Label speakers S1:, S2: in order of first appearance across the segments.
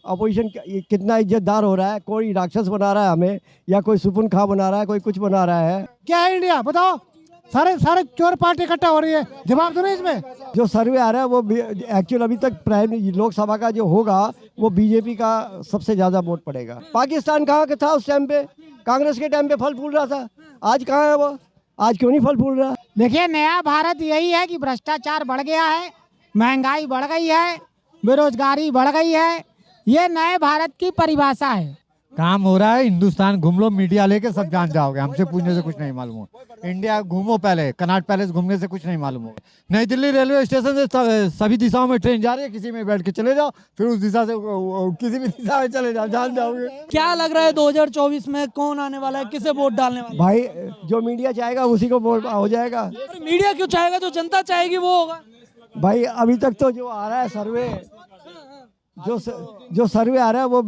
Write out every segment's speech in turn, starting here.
S1: Opposition कितना इज्जतदार हो रहा है, कोई राक्षस बना रहा है हमें, या कोई सुपुन खा बना रहा है, कोई कुछ बना रहा है।
S2: क्या है इंडिया बताओ? सारे सारे चोर पार्टी इकट्ठा हो रही है, जवाब दो ना इसमें।
S1: जो सर्वे आ रहा है वो एक्चुअल अभी तक प्राइम लोकसभा का जो होगा वो बीजेपी का सबसे ज्यादा वोट पड़ेगा। पाकिस्तान कहाँ का था उस टाइम पे? कांग्रेस के टाइम पे फल फूल रहा था, आज कहाँ है वो? आज क्यों नहीं फल फूल रहा?
S2: देखिए, नया भारत यही है कि भ्रष्टाचार बढ़ गया है, महंगाई बढ़ गई है, बेरोजगारी बढ़ गई है। ये नए भारत की परिभाषा है।
S3: काम हो रहा है, हिंदुस्तान घूम लो, मीडिया लेके सब जान जाओगे, हमसे पूछने से कुछ नहीं मालूम हो। इंडिया घूमो, पहले कनॉट पैलेस घूमने से कुछ नहीं मालूम हो। नई दिल्ली रेलवे स्टेशन से सभी दिशाओं में ट्रेन जा रही है, किसी में बैठ के चले जाओ, फिर उस दिशा से किसी भी दिशा में चले जाओ, जान जाओगे।
S4: क्या लग रहा है 2024 में कौन आने वाला है, किसे वोट डालने वाला
S1: भाई जो मीडिया चाहेगा उसी को वोट हो जाएगा।
S4: है? मीडिया क्यों चाहेगा? जो जनता चाहेगी वो होगा।
S1: भाई अभी तक तो जो आ रहा है सर्वे, जो सर्वे आ रहा है वो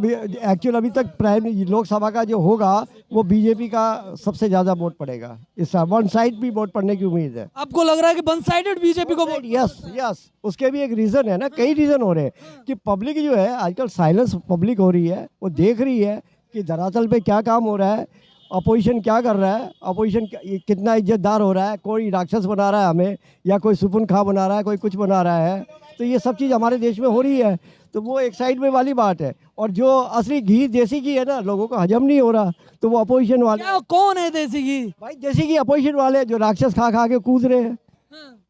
S1: एक्चुअल अभी तक प्राइम लोकसभा का जो होगा वो बीजेपी का सबसे ज्यादा वोट पड़ेगा। इस वन साइड भी वोट पड़ने की उम्मीद है।
S4: आपको लग रहा है कि वन साइडेड बीजेपी को वोट?
S1: यस यस, उसके भी एक रीजन है ना, कई रीजन हो रहे हैं कि पब्लिक जो है आजकल साइलेंस पब्लिक हो रही है, वो देख रही है कि धरातल पे क्या काम हो रहा है, अपोजिशन क्या कर रहा है, अपोजिशन कितना इज्जतदार हो रहा है, कोई राक्षस बना रहा है हमें, या कोई सुपुन खा बना रहा है, कोई कुछ बना रहा है। तो ये सब चीज़ हमारे देश में हो रही है, तो वो एक साइड में वाली बात है। और जो असली घी देसी घी है ना, लोगों को हजम नहीं हो रहा, तो वो अपोजिशन वाले।
S4: क्या कौन है देसी घी?
S1: भाई देसी घी अपोजिशन वाले जो राक्षस खा खा के कूद रहे हैं।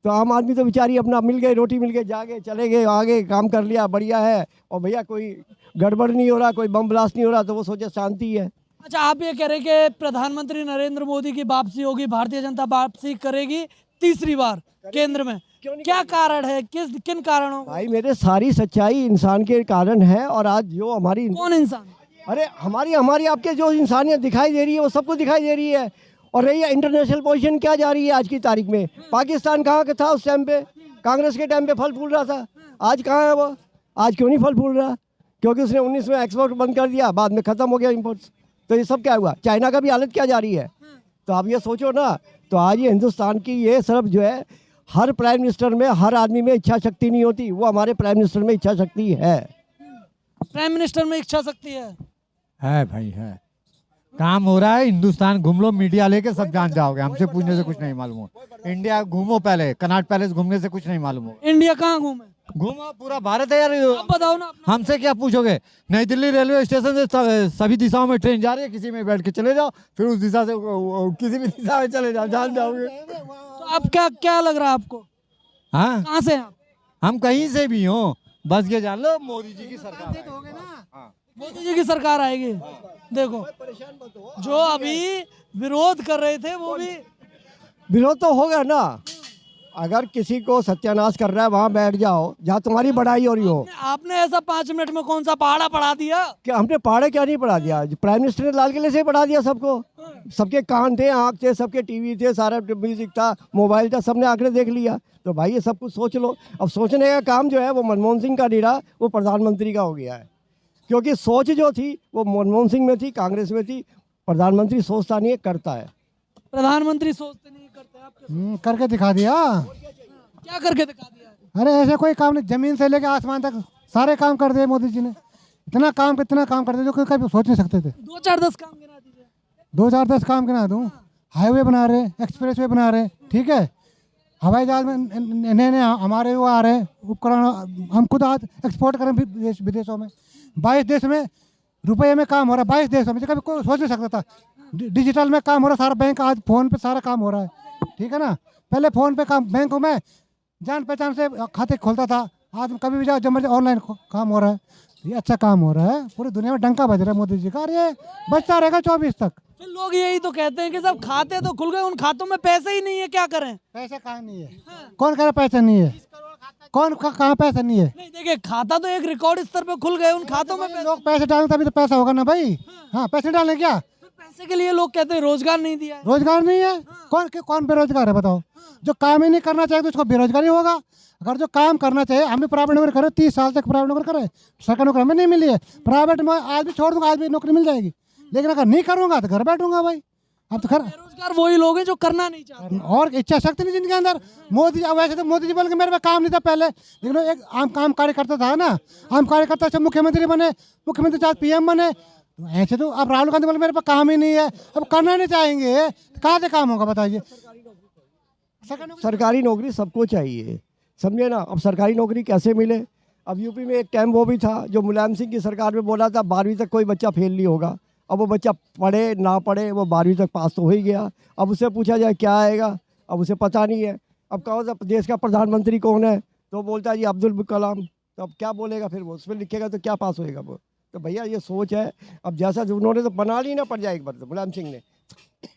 S1: तो आम आदमी तो बेचारी अपना मिल गए, रोटी मिल गए, जाके चले गए, आगे काम कर लिया, बढ़िया है। और भैया कोई गड़बड़ नहीं हो रहा, कोई बम ब्लास्ट नहीं हो रहा, तो वो सोचे शांति है।
S4: अच्छा, आप ये कह रहे कि प्रधानमंत्री नरेंद्र मोदी की वापसी होगी, भारतीय जनता वापसी करेगी तीसरी बार केंद्र में। क्या कारण है, किन कारणों?
S1: भाई मेरे सारी सच्चाई इंसान के कारण है। और आज जो हमारी,
S4: कौन इंसान?
S1: अरे हमारी आपके जो इंसानियत दिखाई दे रही है वो सबको दिखाई दे रही है। और रही है इंटरनेशनल पोजीशन क्या जा रही है आज की तारीख में? पाकिस्तान कहाँ का था उस टाइम पे? कांग्रेस के टाइम पे फल फूल रहा था, आज कहाँ है वो? आज क्यों नहीं फल फूल रहा? क्योंकि उसने 19 में एक्सपोर्ट बंद कर दिया, बाद में खत्म हो गया इम्पोर्ट्स। तो ये सब क्या हुआ? चाइना का भी हालत क्या जा रही है? तो आप ये सोचो ना। तो आज ये हिंदुस्तान की ये सिर्फ जो है, हर प्राइम मिनिस्टर में, हर आदमी में इच्छा शक्ति नहीं होती, वो हमारे प्राइम मिनिस्टर में इच्छा शक्ति है।
S4: प्राइम मिनिस्टर में इच्छा शक्ति है
S3: भाई है। काम हो रहा है, हिंदुस्तान घूम लो, मीडिया लेके सब जान जाओगे, हमसे पूछने से कुछ नहीं मालूम हो। इंडिया घूमो, पहले कनॉट पैलेस घूमने से कुछ नहीं मालूम हो।
S4: इंडिया कहाँ घूमे?
S3: घूमो, पूरा भारत है यार।
S4: आप बताओ ना अपना।
S3: हमसे क्या पूछोगे? नई दिल्ली रेलवे स्टेशन से सभी दिशाओं में ट्रेन जा रही है, किसी में बैठ के चले जाओ, फिर उस दिशा से किसी भी दिशा में चले जाओ, जान जाओगे।
S4: तो आप क्या लग रहा है आपको?
S3: हाँ,
S4: कहाँ से हैं आप?
S3: हम कहीं से भी हो, बस ये जान लो मोदी जी की सरकार आएगी।
S4: मोदी जी की सरकार आएगी। देखो, जो अभी विरोध कर रहे थे वो भी
S1: विरोध तो होगा ना। अगर किसी को सत्यानाश कर रहा है वहां बैठ जाओ जहाँ तुम्हारी बढ़ाई हो रही हो।
S4: आपने ऐसा 5 मिनट में कौन सा पहाड़ा पढ़ा दिया?
S1: क्या हमने पहाड़े क्या नहीं पढ़ा दिया? प्राइम मिनिस्टर ने लाल किले से ही पढ़ा दिया सबको। सबके कान थे, आँख थे, सबके टीवी थे, सारा म्यूजिक था, मोबाइल था, सबने आंकड़े देख लिया। तो भाई ये सब कुछ सोच लो। अब सोचने का काम जो है वो मनमोहन सिंह का नहीं रहा, वो प्रधानमंत्री का हो गया है। क्योंकि सोच जो थी वो मनमोहन सिंह में थी, कांग्रेस में थी। प्रधानमंत्री सोचता नहीं है, करता है।
S4: प्रधानमंत्री सोचते नहीं, करते। आप
S2: करके दिखा दिया।
S4: क्या करके दिखा दिया?
S2: अरे ऐसे कोई काम नहीं, जमीन से लेके आसमान तक सारे काम कर दिए मोदी जी ने। इतना काम कर दिया जो कोई कभी सोच नहीं सकते थे।
S4: 2-4-10 काम गिना दीजिए।
S2: 2-4-10 काम गिना दूं? हाईवे बना रहे, एक्सप्रेस वे बना रहे, ठीक है। हवाई जहाज में नए नए हमारे वो आ रहे हैं उपकरण, हम खुद आज एक्सपोर्ट करें विदेशों में। 22 देश में रुपये में काम हो रहा है, 22 देशों में, कभी कोई सोच नहीं सकता था। डिजिटल में काम हो रहा है, सारा बैंक आज फ़ोन पे सारा काम हो रहा है, ठीक है ना। पहले फ़ोन पे काम, बैंकों में जान पहचान से खाते खोलता था, आज कभी भी जाओ जब मर्जी ऑनलाइन काम हो रहा है। ये अच्छा काम हो रहा है, पूरी दुनिया में डंका बज रहा है मोदी जी का, और ये बचता रहेगा 24 तक।
S4: फिर लोग यही तो कहते हैं कि सब खाते तो खुल गए, उन खातों में पैसे ही नहीं है, क्या करें?
S2: पैसे कहाँ नहीं है? कौन कह रहा पैसे नहीं है? कौन कहाँ पैसे नहीं है?
S4: नहीं, देखिए, खाता तो एक रिकॉर्ड स्तर पे खुल गए, उन खातों में
S2: लोग पैसे डालें तभी तो पैसा होगा ना भाई। हाँ, पैसे डालें क्या?
S4: पैसे के लिए लोग कहते हैं रोजगार नहीं दिया है।
S2: रोजगार नहीं है? कौन बेरोजगार है बताओ? जो काम ही नहीं करना चाहिए तो उसको बेरोजगारी होगा। अगर जो काम करना चाहिए, हम भी प्राइवेट नौकरी करें, 30 साल तक प्राइवेट नौकरी करें, सरकारी नौकरी हमें नहीं मिली है। प्राइवेट में आज भी छोड़ दूंगा, आज भी नौकरी मिल जाएगी, लेकिन अगर नहीं करूँगा तो घर बैठूंगा भाई। अब तो खैर
S4: बेरोजगार वही लोग हैं जो करना नहीं चाहते।
S2: और इच्छा शक्ति नहीं जिनके अंदर। मोदी अब वैसे तो मोदी जी बोल के मेरे पे काम नहीं था पहले, लेकिन वो एक आम काम कार्यकर्ता था ना, आम कार्यकर्ता से मुख्यमंत्री बने, मुख्यमंत्री चाहे पीएम बने। तो ऐसे तो अब राहुल गांधी बोले मेरे पे काम ही नहीं है, अब करना नहीं चाहेंगे तो कहाँ से काम होगा बताइए।
S1: सरकारी नौकरी सबको चाहिए, समझे ना। अब सरकारी नौकरी कैसे मिले? अब यूपी में एक टाइम वो भी था जो मुलायम सिंह की सरकार में बोला था 12वीं तक कोई बच्चा फेल नहीं होगा। अब वो बच्चा पढ़े ना पढ़े वो 12वीं तक पास तो हो ही गया। अब उससे पूछा जाए क्या आएगा, अब उसे पता नहीं है। अब कौन सा देश का प्रधानमंत्री कौन है, तो बोलता है जी अब्दुल कलाम। तो अब क्या बोलेगा फिर वो, उसमें लिखेगा तो क्या पास होएगा वो। तो भैया ये सोच है। अब जैसा जो उन्होंने तो बना ली ना पड़ जाए एक बार तो मुलायम सिंह ने,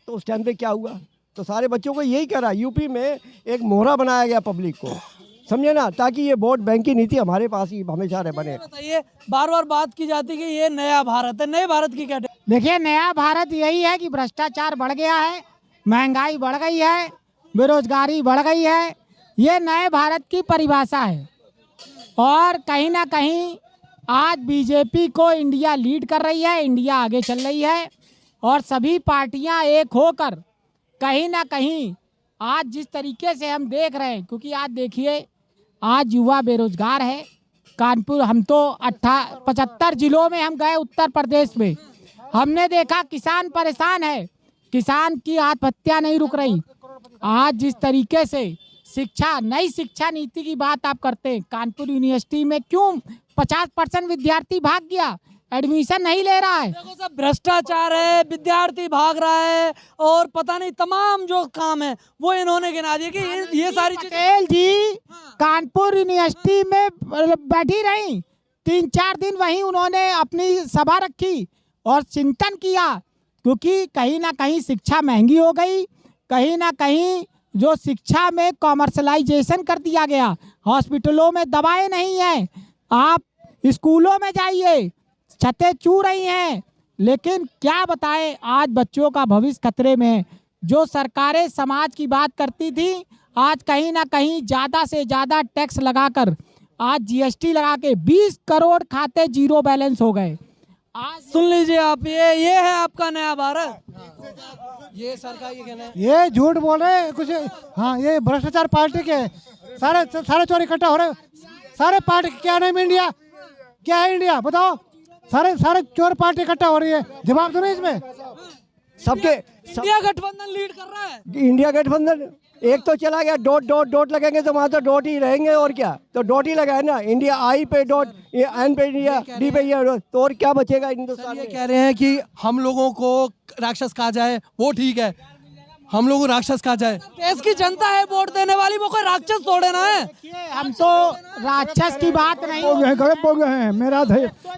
S1: तो उस टाइम पे क्या हुआ, तो सारे बच्चों को यही करा। यूपी में एक मोहरा बनाया गया पब्लिक को, समझे ना, ताकि ये वोट बैंक की नीति हमारे पास ही हमेशा रहे बने।
S4: बताइए, बार बार बात की जाती है कि ये नया भारत है, नए भारत की क्या?
S5: देखिए, नया भारत यही है कि भ्रष्टाचार बढ़ गया है, महंगाई बढ़ गई है, बेरोजगारी बढ़ गई है। ये नए भारत की परिभाषा है। और कहीं ना कहीं आज बीजेपी को इंडिया लीड कर रही है, इंडिया आगे चल रही है। और सभी पार्टियां एक होकर कहीं ना कहीं आज जिस तरीके से हम देख रहे हैं, क्योंकि आज देखिए आज युवा बेरोजगार है। कानपुर हम तो 75 जिलों में हम गए, उत्तर प्रदेश में हमने देखा किसान परेशान है, किसान की आत्महत्या नहीं रुक रही। आज जिस तरीके से शिक्षा, नई शिक्षा नीति की बात आप करते हैं, कानपुर यूनिवर्सिटी में क्यों 50% विद्यार्थी भाग गया, एडमिशन नहीं ले रहा है।
S4: देखो सब भ्रष्टाचार है, विद्यार्थी भाग रहा है और पता नहीं तमाम जो काम है वो इन्होंने गिना दिए कि ये सारी चीजें।
S5: पटेल जी कानपुर यूनिवर्सिटी में बैठी रही, 3-4 दिन वहीं उन्होंने अपनी सभा रखी और चिंतन किया, क्योंकि कहीं ना कहीं शिक्षा महंगी हो गई, कहीं ना कहीं जो शिक्षा में कॉमर्शलाइजेशन कर दिया गया, हॉस्पिटलों में दवाएं नहीं है, आप स्कूलों में जाइए छतें चू रही हैं। लेकिन क्या बताएं, आज बच्चों का भविष्य खतरे में है। जो सरकारें समाज की बात करती थी, आज कहीं ना कहीं ज़्यादा से ज़्यादा टैक्स लगाकर, आज जीएसटी लगा के 20 करोड़ खाते जीरो बैलेंस हो गए।
S4: आज सुन लीजिए आप, ये है आपका नया भारत। ये सरकार ये कहना है,
S2: ये झूठ बोल रहे हैं कुछ। हाँ, ये भ्रष्टाचार पार्टी के सारे चोर इकट्ठा हो रहे। सारे पार्टी क्या नाम इंडिया, क्या है इंडिया बताओ। सारे चोर पार्टी इकट्ठा हो रही है, जवाब दो ना इसमें।
S1: सबके
S4: इंडिया गठबंधन लीड कर रहा है।
S1: इंडिया गठबंधन एक तो चला गया, डॉट लगेंगे तो वहाँ तो डॉट ही रहेंगे और क्या, तो डॉट ही लगा है ना। इंडिया आई पे डॉट, एन पे इंडिया, डी पे ये, तो और क्या बचेगा हिंदुस्तान
S6: ये
S1: में।
S6: कह रहे हैं कि हम लोगों को राक्षस कहा जाए वो ठीक है, हम लोगों को राक्षस कहा जाए।
S4: देश की जनता है वोट देने वाली, वो कोई राक्षस थोड़े ना है।
S5: हम तो राक्षस की बात नहीं,
S7: गलत बोल गए हैं।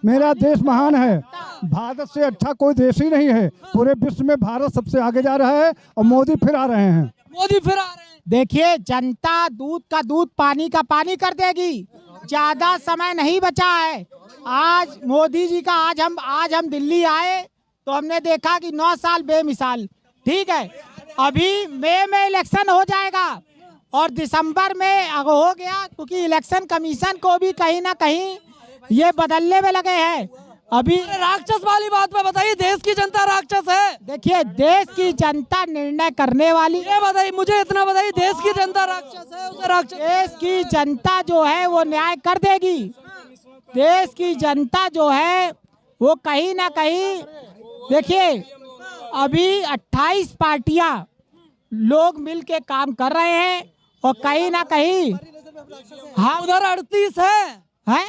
S7: मेरा देश महान है, भारत से अच्छा कोई देश ही नहीं है। पूरे विश्व में भारत सबसे आगे जा रहा है और मोदी फिर आ रहे हैं।
S4: मोदी फिर आ रहे हैं।
S5: देखिए जनता दूध का दूध पानी का पानी कर देगी, ज्यादा समय नहीं बचा है। आज मोदी जी का आज हम दिल्ली आए तो हमने देखा कि 9 साल बेमिसाल, ठीक है। अभी मई में इलेक्शन हो जाएगा और दिसंबर में हो गया, क्योंकि इलेक्शन कमीशन को भी कहीं ना कहीं ये बदलने में लगे हैं। अभी
S4: राक्षस वाली बात पे बताइए, देश की जनता राक्षस है?
S5: देखिए, देश की जनता निर्णय करने वाली,
S4: ये बताइए, मुझे इतना बताइए, देश की जनता राक्षस है, उसे राक्षस?
S5: देश की जनता जो है वो न्याय कर देगी। देश की जनता जो है वो कहीं ना कहीं, देखिए अभी 28 पार्टियां लोग मिल के काम कर रहे हैं और कहीं ना कहीं हाँ
S4: उधर 38 है।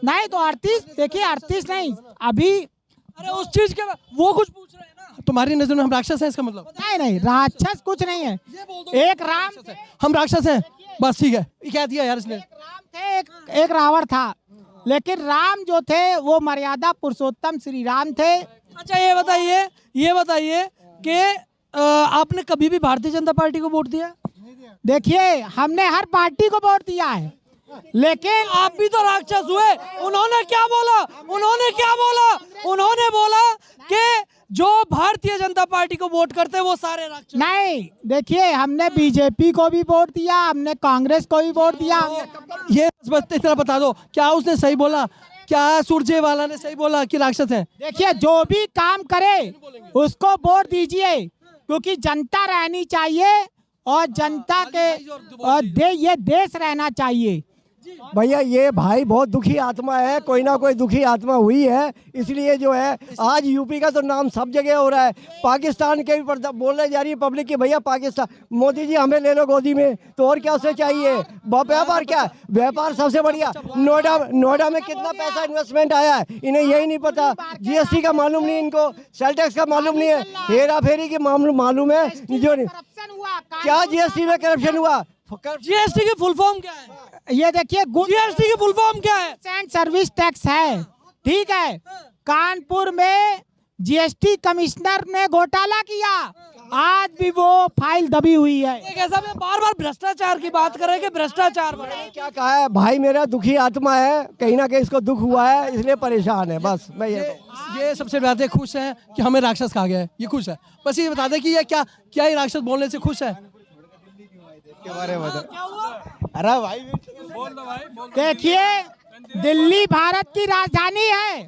S5: नहीं तो 38, देखिए 38 नहीं अभी।
S4: अरे उस चीज के वो कुछ पूछ रहे हैं ना।
S6: तुम्हारी नजर में हम राक्षस हैं, इसका मतलब?
S5: नहीं, राक्षस कुछ नहीं है। एक राम थे,
S6: हम राक्षस हैं, बस ठीक है, ये कह दिया यार इसने।
S5: एक राम थे, एक रावण था, लेकिन राम जो थे वो मर्यादा पुरुषोत्तम श्री राम थे।
S4: अच्छा ये बताइए कि आपने कभी भी भारतीय जनता पार्टी को वोट दिया?
S5: देखिए, हमने हर पार्टी को वोट दिया है, लेकिन
S4: आप भी तो राक्षस हुए। उन्होंने क्या बोला? उन्होंने बोला कि जो भारतीय जनता पार्टी को वोट करते हैं वो सारे राक्षस।
S5: नहीं, देखिए हमने बीजेपी को भी वोट दिया, हमने कांग्रेस को भी वोट दिया।
S6: ये बस इतना बता दो, क्या उसने सही बोला? क्या सुरजेवाला ने सही बोला कि राक्षस है?
S5: देखिए, जो भी काम करे उसको वोट दीजिए, क्योंकि जनता रहनी चाहिए और जनता के और ये देश रहना चाहिए।
S1: भैया ये भाई बहुत दुखी आत्मा है, कोई ना कोई दुखी आत्मा हुई है, इसलिए जो है आज यूपी का तो नाम सब जगह हो रहा है। पाकिस्तान के भी बोलने जा रही है पब्लिक की भैया पाकिस्तान, मोदी जी हमें ले लो गोदी में, तो और क्या उससे चाहिए। व्यापार क्या है, व्यापार सबसे बढ़िया। नोएडा में कितना पैसा इन्वेस्टमेंट आया है इन्हें यही नहीं पता, जीएसटी का मालूम नहीं इनको, सेल टैक्स का मालूम नहीं है, हेरा फेरी की मालूम है जो क्या जीएसटी में करप्शन हुआ।
S4: जीएसटी की फुल फॉर्म क्या है?
S5: ये देखिए
S4: जीएसटी की फुल फॉर्म क्या है?
S5: एंड सर्विस टैक्स है, ठीक है। कानपुर में जीएसटी कमिश्नर ने घोटाला किया, आज भी वो फाइल दबी हुई है।
S4: कैसा बार बार भ्रष्टाचार की बात कर रहे हैं कि भ्रष्टाचार बढ़ा है।
S1: क्या कहा है भाई, मेरा दुखी आत्मा है, कहीं ना कहीं इसको दुख हुआ है इसलिए परेशान है। बस मैं
S6: ये सबसे ज्यादा खुश है कि हमें राक्षस कहा गया है, ये खुश है। बस ये बता दें कि ये क्या ये राक्षस बोलने से खुश है।
S3: अरे भाई
S5: देखिए दिल्ली भारत की राजधानी है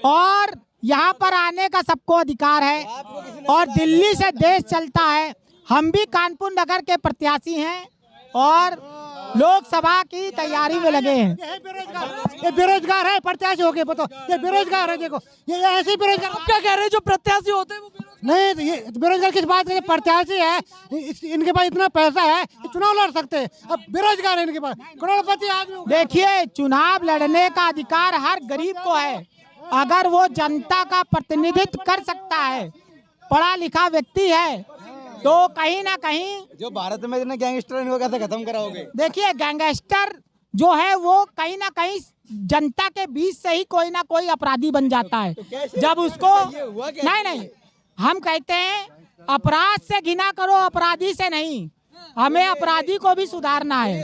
S5: और यहाँ पर आने का सबको अधिकार है और दिल्ली से देश चलता है। हम भी कानपुर नगर के प्रत्याशी हैं और लोकसभा की तैयारी में लगे हैं।
S2: ये बेरोजगार है, प्रत्याशी हो गए बताओ, ये बेरोजगार है। देखो ये ऐसे बेरोजगार।
S4: आप क्या कह रहे हैं जो प्रत्याशी होते हैं वो
S2: नहीं, ये बेरोजगार किस बात के, प्रत्याशी है, इनके पास इतना पैसा है चुनाव लड़ सकते हैं। अब बेरोजगार है इनके पास, करोड़पति आदमी।
S5: देखिए चुनाव लड़ने का अधिकार हर गरीब को है, अगर वो जनता का प्रतिनिधित्व कर सकता है, पढ़ा लिखा व्यक्ति है, तो कहीं ना कहीं
S3: जो भारत में इतने गैंगस्टर इनको कैसे खत्म कराओगे।
S5: देखिए गैंगस्टर जो है वो कहीं ना कहीं जनता के बीच से ही कोई ना कोई अपराधी बन जाता है। जब उसको नहीं हम कहते हैं अपराध से घिना करो, अपराधी से नहीं। हमें अपराधी को भी सुधारना है।